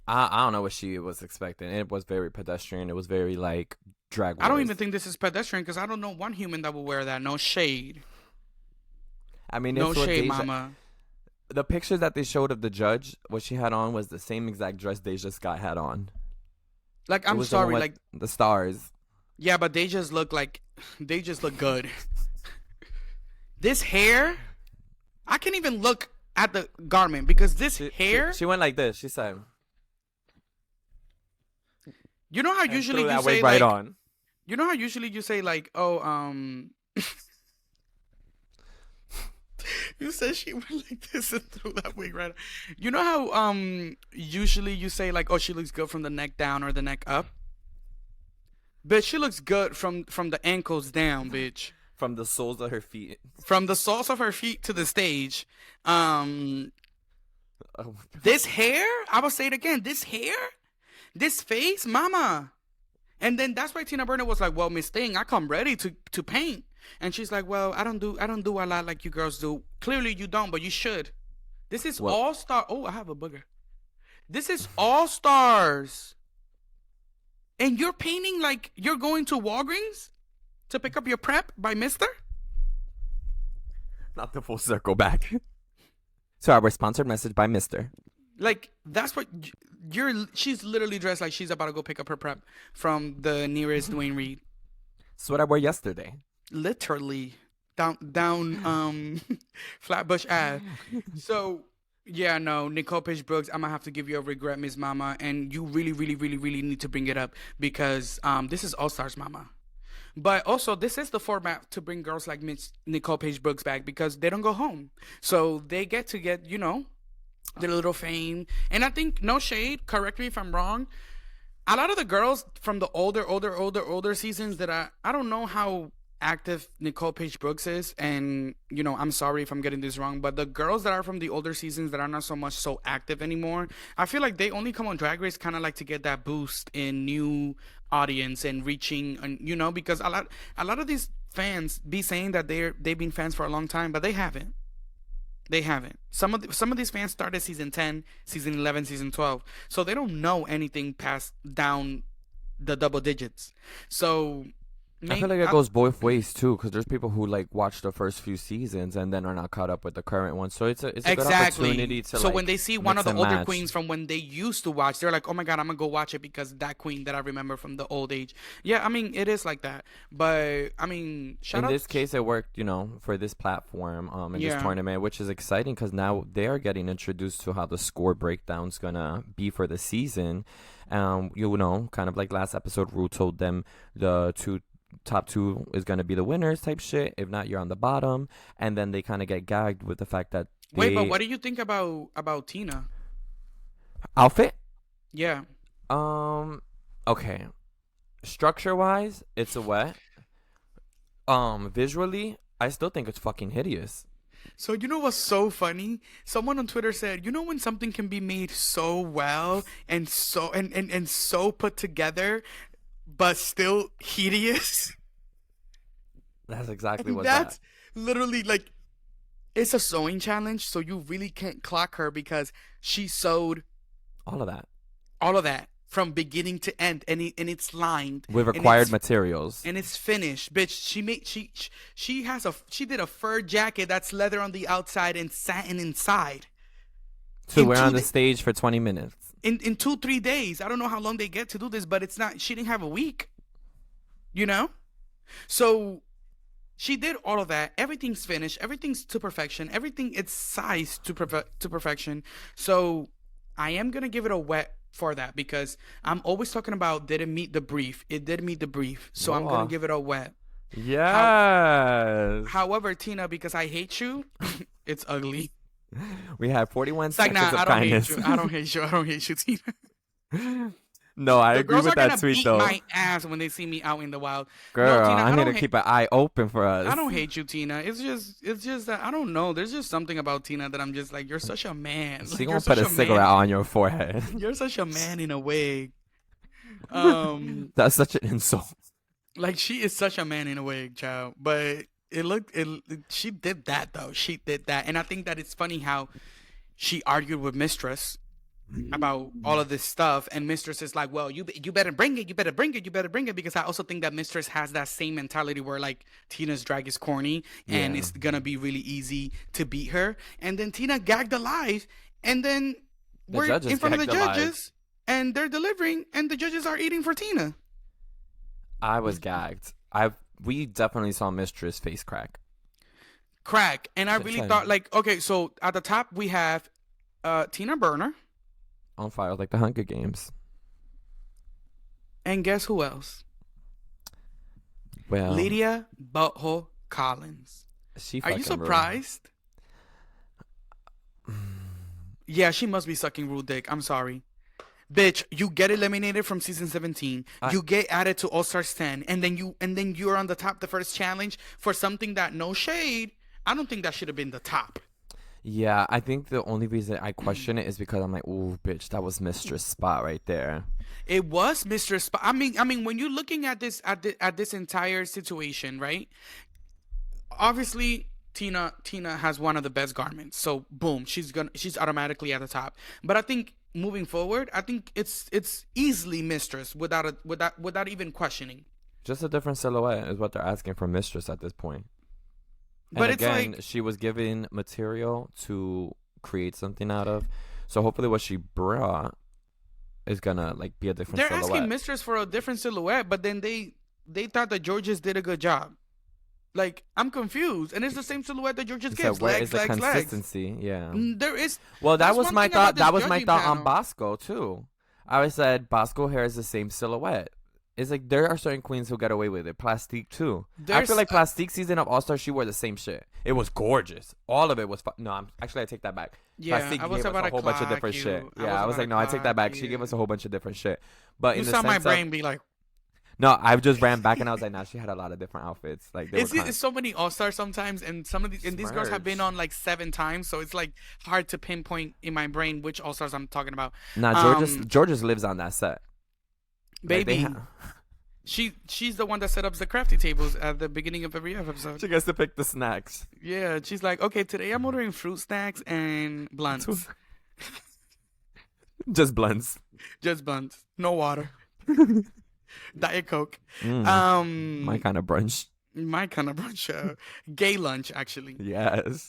I don't know what she was expecting. It was very pedestrian. It was very like drag I don't wars. even think this is pedestrian because I don't know one human that will wear that. No shade. I mean, No it's what shade, Deja. mama. The picture that they showed of the judge, what she had on was the same exact dress Deja Scott had on. Like, It I'm was the one sorry, with like, the stars. yeah, but they just look good. This hair, I can't even look at the garment because this hair. She went like this. She said, You know how and usually threw you that say wig right like, on. you know how usually you say like, oh, you said she went like this and threw that wig right. You know how usually you say like, oh, she looks good from the neck down or the neck up. Bitch, she looks good from the ankles down, bitch. From the soles of her feet. From the soles of her feet to the stage. Oh my God. This hair, I will say it again. This hair, this face, mama. And then that's why Tina Burner was like, well, Miss Thing, I come ready to paint. And she's like, well, I don't do a lot like you girls do. Clearly you don't, but you should. This is Well- all star. Oh, I have a booger. This is all stars. And you're painting like you're going to Walgreens to pick up your prep by Mister? Not the full circle back. So our sponsored message by Mr. Like, that's what she's literally dressed like she's about to go pick up her prep from the nearest Dwayne Reed. That's what I wore yesterday. Literally down Flatbush Ave. So yeah, no, Nicole Paige Brooks, I'm gonna have to give you a regret, Miss Mama, and you really, really, really, really need to bring it up because this is All Stars, Mama. But also, this is the format to bring girls like Miss Nicole Paige Brooks back because they don't go home, so they get to get their little fame. And I think, no shade, correct me if I'm wrong, a lot of the girls from the older seasons that I don't know how active Nicole Paige Brooks is, and I'm sorry if I'm getting this wrong, but the girls that are from the older seasons that are not so much so active anymore, I feel like they only come on Drag Race kind of like to get that boost in new audience and reaching, and because a lot of these fans be saying that they've been fans for a long time, but they haven't. Some of these fans started season 10, season 11, season 12, so they don't know anything past down the double digits. So I feel like it goes both ways too, because there's people who like watch the first few seasons and then are not caught up with the current one. So it's a good opportunity to. So like, when they see one of mix the and older match. queens from when they used to watch, they're like, "Oh my god, I'm gonna go watch it because that queen that I remember from the old age." Yeah, I mean it is like that, but I mean, In this case, it worked, for this platform, in this tournament, which is exciting because now they are getting introduced to how the score breakdown's gonna be for the season. Kind of like last episode, Rue told them the top two is gonna be the winners type shit. If not, you're on the bottom, and then they kind of get gagged with the fact that Wait, but what do you think about Tina? outfit. Yeah. Okay. Structure wise, it's a wet. Visually, I still think it's fucking hideous. So you know what's so funny? Someone on Twitter said, when something can be made so well and so and so put together, but still hideous. That's exactly what That's literally like, it's a sewing challenge, so you really can't clock her because she sewed all of that all of that from beginning to end, and it's lined with and required it's- materials. and it's finished, bitch. She did a fur jacket that's leather on the outside and satin inside. So we're in on 2 the stage for 20 minutes. In 2-3 days. I don't know how long they get to do this, but it's not. She didn't have a week. So she did all of that. Everything's finished. Everything's to perfection. Everything it's sized to perfection. So I am gonna give it a wet for that because I'm always talking about did it meet the brief. It did meet the brief. So I'm gonna Oh. give it a wet. Yes. However, Tina, because I hate you, it's ugly. We have 41 It's like, seconds nah, of I don't kindness. hate you. I don't hate you, Tina. No, I The agree girls with are gonna that tweet beat though. my ass when they see me out in the wild. Girl, no, Tina, I need don't to hate- keep an eye open for us. I don't hate you, Tina. It's just that I don't know. There's just something about Tina that I'm just like, you're such a man. She Like, gonna put a cigarette on your forehead. You're such a man in a wig. That's such an insult. Like she is such a man in a wig, child. But she did that though. She did that, and I think that it's funny how she argued with Mistress about all of this stuff, and Mistress is like, well, you better bring it, you better bring it, you better bring it, because I also think that Mistress has that same mentality where like Tina's drag is corny and Yeah. it's gonna be really easy to beat her, and then Tina gagged alive, and then The we're judges in front of the gagged alive. judges and they're delivering and the judges are eating for Tina. I was gagged. We definitely saw Mistress face crack. Crack. And I Shit, really same. thought like, okay, so at the top we have Tina Burner, On fire like the Hunger Games. and guess who else? Well, Lydia Butthole Collins. she Are you fucking rude. surprised? Yeah, she must be sucking rude dick. I'm sorry. Bitch, you get eliminated from season 17. You get added to All Stars 10, and then you're on the top the first challenge for something that, no shade, I don't think that should have been the top. Yeah, I think the only reason I question it is because I'm like, ooh, bitch, that was Mistress spot right there. It was Mr. I mean, when you're looking at this at this entire situation, right? Obviously, Tina has one of the best garments, so boom, she's automatically at the top. But I think moving forward, I think it's easily Mistress without even questioning. Just a different silhouette is what they're asking for Mistress at this point. But And it's again, like she was given material to create something out of. So hopefully what she brought is gonna like be a different they're silhouette. asking Mistress for a different silhouette, but then they thought that Georges did a good job. Like, I'm confused, and it's the same silhouette that Georges So gives. where Legs, is the legs, legs. consistency? Yeah. There is. Well, that that's was one my thing about thought. That this was my judging thought on panel. Bosco too. I always said Bosco hair is the same silhouette. It's like there are certain queens who get away with it. Plastique too. I There's feel like Plastique season of All Star, she wore the same shit. It was gorgeous. All of it was. Actually, I take that back. Yeah, Plastique I was gave us about a to whole bunch of clock different you. shit. I Yeah, I was about like, to no, I take that clock back. She you. gave us a whole bunch of different shit. But You in the saw sense my of brain be like, no, I just ran back and I was like, nah, she had a lot of different outfits. Like they were kind it's so many All Stars sometimes, and some of these and these girls have been Smirch. on like 7 times, so it's like hard to pinpoint in my brain which All Stars I'm talking about. Nah, Georges lives on that set. Like, Baby, she's the one that set up the crafty tables at the beginning of every episode. she gets to pick the snacks. Yeah, she's like, okay, today I'm ordering fruit snacks and blunts. Just blunts. Just blunts, no water, Diet Coke. My kind of brunch. My kind of brunch, gay lunch actually. Yes.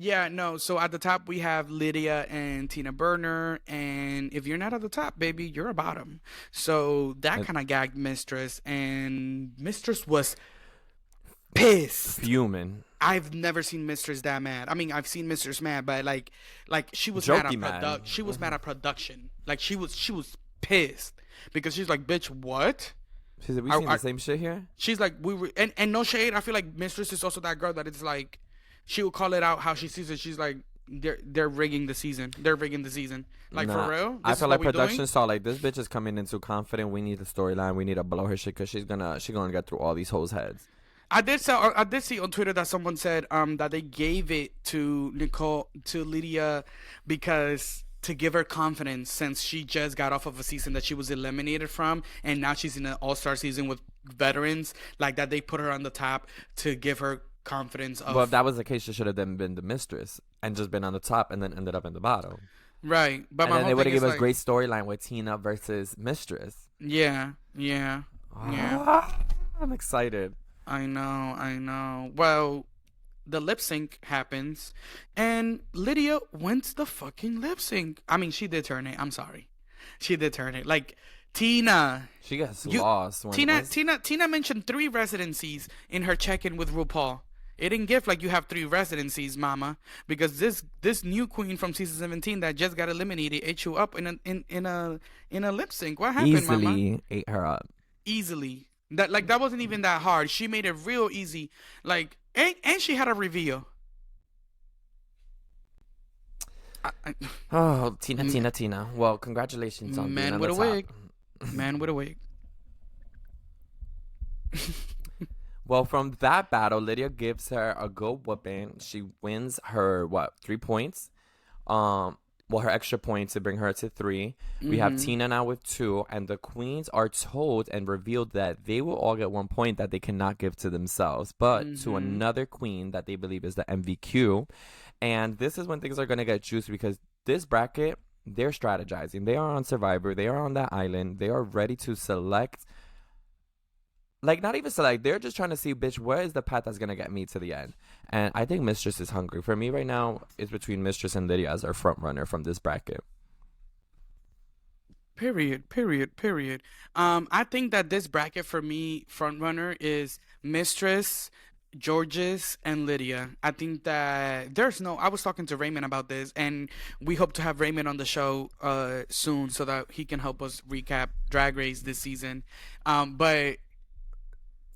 Yeah, no. So at the top we have Lydia and Tina Burner, and if you're not at the top, baby, you're a bottom. So that kind of gagged Mistress, and Mistress was pissed. Fuming. I've never seen Mistress that mad. I mean, I've seen Mistress mad, but like she was Jokey mad at mad. She was mad at production. Like she was pissed because she's like, bitch, what? She said, we seen the same shit here? She's like, we were, and no shade. I feel like Mistress is also that girl that it's like, she will call it out how she sees it. She's like, they're rigging the season. They're rigging the season. Like Nah, for real. I This feel is like what we production doing? saw like this bitch is coming in too confident. We need the storyline. We need to blow her shit because she's gonna get through all these hoes' heads. I did see on Twitter that someone said that they gave it to Lydia because to give her confidence since she just got off of a season that she was eliminated from, and now she's in an All-Star season with veterans, like that they put her on the top to give her confidence of Well, if that was the case, she should have then been the Mistress and just been on the top and then ended up in the bottom. right. But And my then they whole would thing have is given us like, great storyline with Tina versus Mistress. yeah. Yeah. I'm excited. I know. Well, the lip sync happens, and Lydia wins the fucking lip sync. I mean, she did turn it. I'm sorry, she did turn it. Like Tina, She gets lost. Tina mentioned 3 residencies in her check-in with RuPaul. It didn't give like you have 3 residencies, mama, because this new queen from season 17 that just got eliminated ate you up in a lip sync. What happened, mama? Easily ate her up. Easily. That wasn't even that hard. She made it real easy. Like and she had a reveal. Oh, Tina. Well, congratulations on being Man on with the a top. wig. Man with a wig. Well, from that battle, Lydia gives her a good whooping. She wins her 3 points. well, her extra point to bring her to 3. We have Tina now with 2, and the queens are told and revealed that they will all get 1 point that they cannot give to themselves, but to another queen that they believe is the MVQ. And this is when things are going to get juicy, because this bracket, they're strategizing. They are on Survivor. They are on that island. They are ready to select. Like, not even select. They're just trying to see, bitch, where is the path that's going to get me to the end? And I think Mistress is hungry. For me right now, it's between Mistress and Lydia as our front runner from this bracket. Period. I think that this bracket for me, front runner, is Mistress, Georges, and Lydia. I think that I was talking to Raymond about this, and we hope to have Raymond on the show soon so that he can help us recap Drag Race this season. But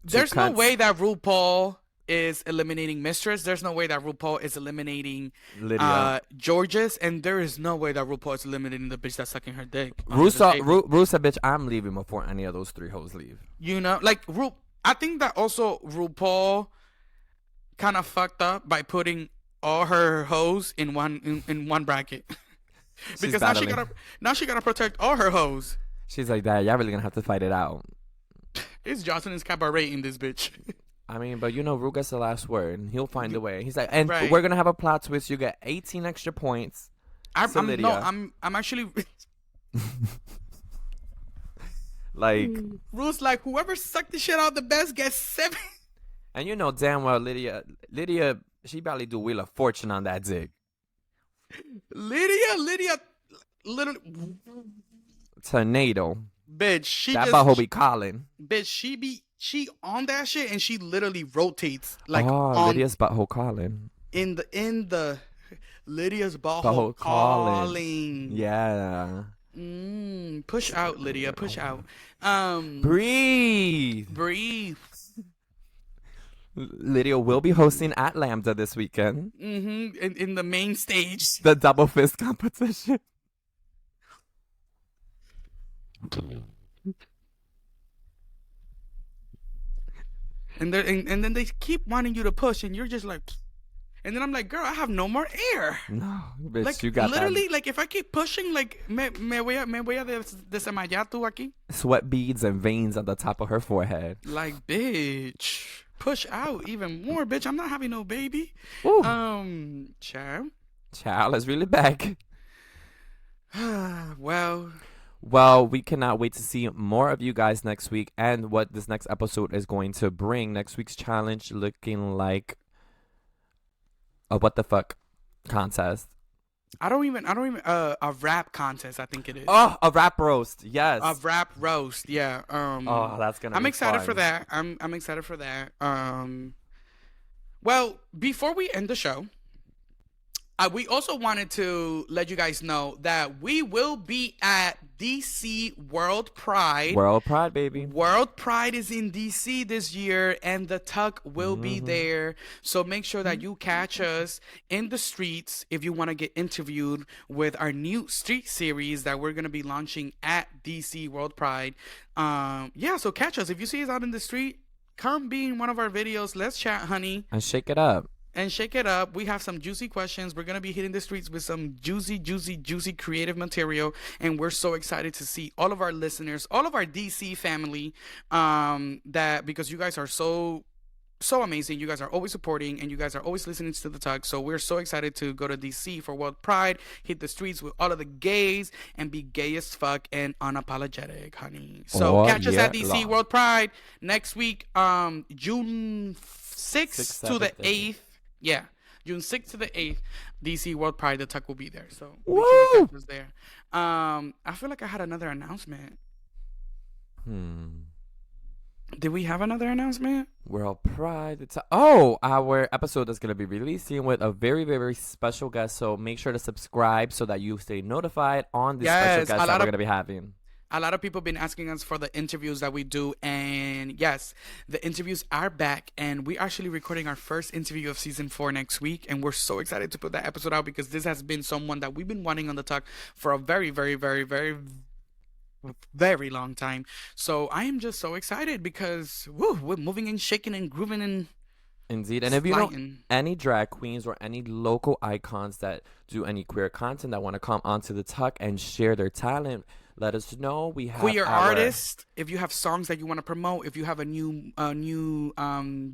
there's no way that RuPaul is eliminating Mistress. There's no way that RuPaul is eliminating Lydia. Georges, and there is no way that RuPaul is eliminating the bitch that's sucking her dick. Rusa, bitch, I'm leaving before any of those 3 hoes leave. You know, like, I think that also RuPaul kind of fucked up by putting all her hoes in one bracket. Because now she gotta protect all her hoes. She's like, that, y'all really gonna have to fight it out. It's Jocelyn's cabaret in this bitch. I mean, but you know, Ru gets the last word. He'll find a way. He's like, and Right. we're gonna have a plot twist. You get 18 extra points. I'm actually like, Ru's like, whoever sucked the shit out the best gets 7. and you know damn well Lydia, she probably do Wheel of Fortune on that dick. Lydia, literally, Tornado. bitch. That butthole be calling. Bitch, she on that shit, and she literally rotates like Lydia's butthole calling. in the Lydia's butthole calling. Yeah. Push out, Lydia. Push out. Breathe. Lydia will be hosting at Lambda this weekend. In the main stage. The double fist competition. And then they keep wanting you to push, and you're just like, and then I'm like, girl, I have no more air. No, bitch, Like, you got literally, like, if I keep pushing, like, me voy a desmayar tú aquí. sweat beads and veins on the top of her forehead. Like, bitch, push out even more, bitch. I'm not having no baby. Ooh. Child is really back. Well, we cannot wait to see more of you guys next week and what this next episode is going to bring. Next week's challenge looking like a what the fuck contest. I don't even a rap contest, I think it is. Oh, a rap roast. Yes. A rap roast. Yeah. That's gonna I'm be excited fun. for that. I'm excited for that. Well, before we end the show, we also wanted to let you guys know that we will be at DC World Pride. World Pride, baby. World Pride is in DC this year, and the Tuck will be there. So make sure that you catch us in the streets if you want to get interviewed with our new street series that we're going to be launching at DC World Pride. So catch us. If you see us out in the street, come be in one of our videos. Let's chat, honey. And shake it up. We have some juicy questions. We're going to be hitting the streets with some juicy creative material. And we're so excited to see all of our listeners, all of our DC family, because you guys are so amazing. You guys are always supporting, and you guys are always listening to the Tug. So we're so excited to go to DC for World Pride, hit the streets with all of the gays, and be gay as fuck and unapologetic, honey. So catch us at DC World Pride next week, June 6th to the 8th. Yeah, June 6th to the 8th, DC World Pride. The Tuck will be there. So make sure you catch us there. I feel like I had another announcement. Did we have another announcement? World Pride. Our episode is going to be releasing with a very, very special guest. So make sure to subscribe so that you stay notified on the special guest that we're going to be having. A lot of people have been asking us for the interviews that we do. And yes, the interviews are back. And we're actually recording our first interview of season 4 next week. And we're so excited to put that episode out because this has been someone that we've been wanting on the Talk for a very, very, very, very, very long time. So I am just so excited because we're moving and shaking and grooving and Indeed. And if you know Slighting. any drag queens or any local icons that do any queer content that want to come onto the Tuck and share their talent, let us know. We have Queer our artists, if you have songs that you want to promote, if you have a new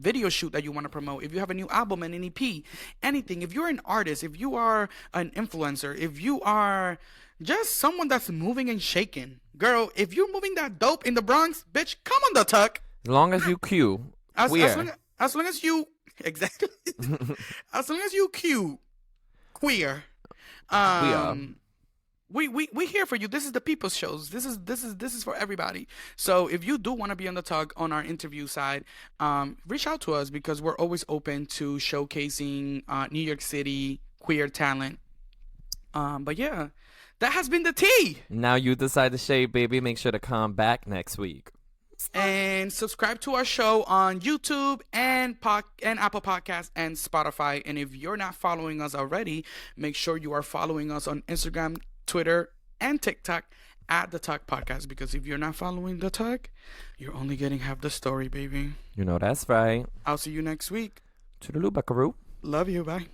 video shoot that you want to promote, if you have a new album, an EP, anything, if you're an artist, if you are an influencer, if you are just someone that's moving and shaking, girl, if you're moving that dope in the Bronx, bitch, come on the Tuck. as long as you cue queer. As long as you exactly as long as you cute queer, we here for you. This is the people's shows. This is for everybody. So if you do want to be on the Tug on our interview side, reach out to us because we're always open to showcasing New York City queer talent. But yeah, that has been the tea. Now you decide the shade, baby. Make sure to come back next week. And subscribe to our show on YouTube and Apple Podcasts and Spotify. And if you're not following us already, make sure you are following us on Instagram, Twitter, and TikTok at The Talk Podcast. Because if you're not following The Talk, you're only getting half the story, baby. You know that's right. I'll see you next week. Toodaloo, buckaroo. Love you. Bye.